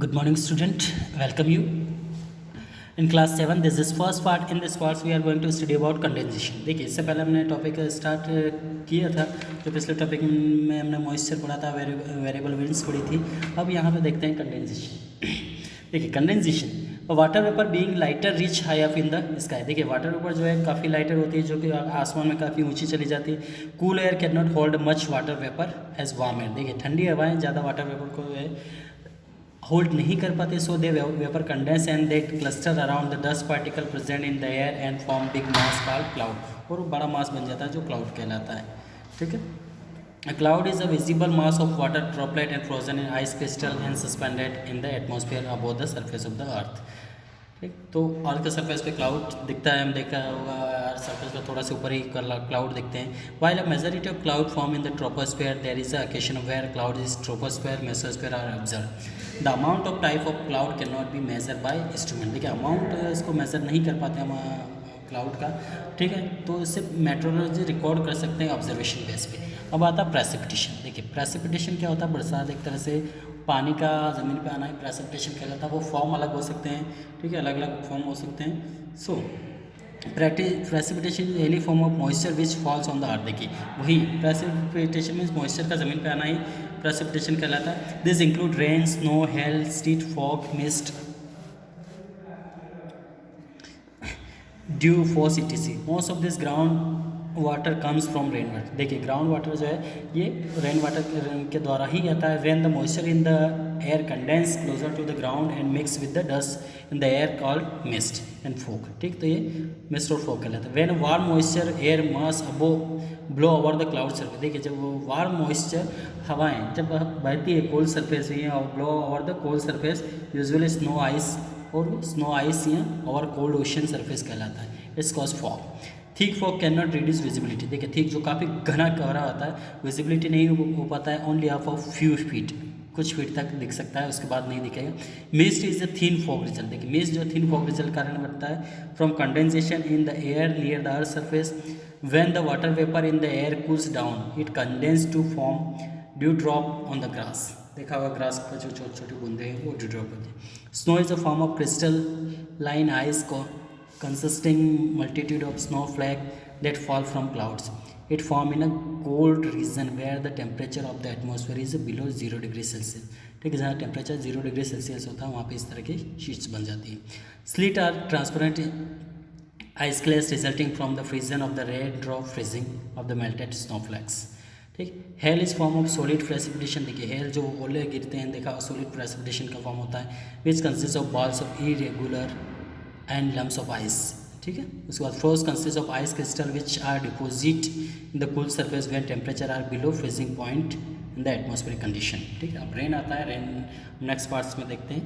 Good morning, student. Welcome you in class 7. This is first part. In this part, we are going to study about condensation. देखिए, इससे पहले हमने topic start किया था जो पिछले टॉपिक में हमने मॉइस्चर पढ़ा था, वेरिएबल विंड्स पढ़ी थी. अब यहाँ पे देखते हैं कंडेंसेशन. देखिए, condensation water vapour being lighter reach high up in the sky. देखिए, वाटर वेपर जो है काफ़ी लाइटर होती है, जो कि आसमान में काफ़ी ऊंची चली जाती है. Cool air can not hold much water vapour as warm air. देखिए, ठंडी हवाएं ज़्यादा वाटर वेपर को होल्ड नहीं कर पाते, so they vapour condense and they cluster around the dust particle present in the air and form big mass called cloud. और वो बड़ा मास बन जाता है जो क्लाउड कहलाता है. ठीक है. A cloud is a visible mass of water droplet and frozen in ice crystal and suspended in the atmosphere above the surface of the earth. ठीक. तो अर्थ के सरफेस पे क्लाउड दिखता है, हम देखा होगा सरफेस पे थोड़ा सा ऊपर ही क्लाउड दिखते हैं. While a majority of cloud form in the troposphere there is a occasion where cloud is troposphere mesosphere are observe. The amount of type of cloud can not be measure by instrument. देखिए, amount इसको measure नहीं कर पाते हम cloud का. ठीक है. तो इससे मेट्रोलॉजी रिकॉर्ड कर सकते हैं ऑब्जर्वेशन बेस पे. अब आता है प्रेसिपिटेशन. देखिए, प्रेसिपिटेशन क्या होता है? बरसात एक तरह से पानी का ज़मीन पे आना ही प्रेसिपिटेशन कहलाता है. वो फॉर्म अलग हो सकते हैं. ठीक है, अलग अलग फॉर्म हो सकते हैं. So precipitation is any form of moisture which falls on the earth. देखिए, वही प्रेसिपिटेशन मीन्स मॉइस्चर का ज़मीन पे आना ही प्रेसिपिटेशन कहलाता है. This include rain, snow, hail, street fog, mist, dew, frost, etc. Most of this ground water comes from rain water. देखिए, ground water जो है ये रेन वाटर के द्वारा ही आता है. When the moisture in the air condense closer to the ground and mix with the dust in the air called mist and fog. ठीक. तो ये मिस्ट और फॉग कहलाता है. When warm moisture air mass above blow over the cloud surface. देखिए, जब वो warm moisture हवाएं जब बहती है कोल्ड सरफेस में और blow over the cold surface, usually snow ice, और स्नो आइस या और कोल्ड ओशन सरफेस कहलाता है. It's cause fog. Thick fog can not reduce visibility. देखिए, थिक जो काफ़ी घना कोहरा होता है, विजिबिलिटी नहीं हो पाता है. Only of a few feet, कुछ फीट तक दिख सकता है, उसके बाद नहीं दिखेगा. Mist is a thin fog result. देखिए, मिस्ट जो थिन फॉग रिजल्ट कारण बनता है from condensation in the air near the earth surface. When the water vapour in the air cools down it condense to form dew drop on the grass. देखा होगा grass पर जो छोटी छोटी बूंदे हैं वो ड्यू ड्रॉप होती है. Snow is a form of crystal line ice consisting multitude of snowflake that fall from clouds. It form in a cold region where the temperature of the atmosphere is below 0 degree Celsius. ठीक है, जहाँ temperature 0 degree Celsius होता है वहाँ पे इस तरह की शीट्स बन जाती है. Sleet are transparent ice clays resulting from the frozen of the rain drop freezing of the melted snowflakes. ठीक. Hail is form of solid precipitation. देखिए, हेल जो ओले गिरते हैं, देखा सॉलिड प्रेसिपिटेशन का फॉर्म होता है. Which consist of balls of irregular and lumps of ice. ठीक है. उसके बाद frost consist of ice crystal which are deposit in the cool surface when temperature are below freezing point in the atmospheric condition. ठीक है. अब rain आता है. Rain next parts में देखते हैं.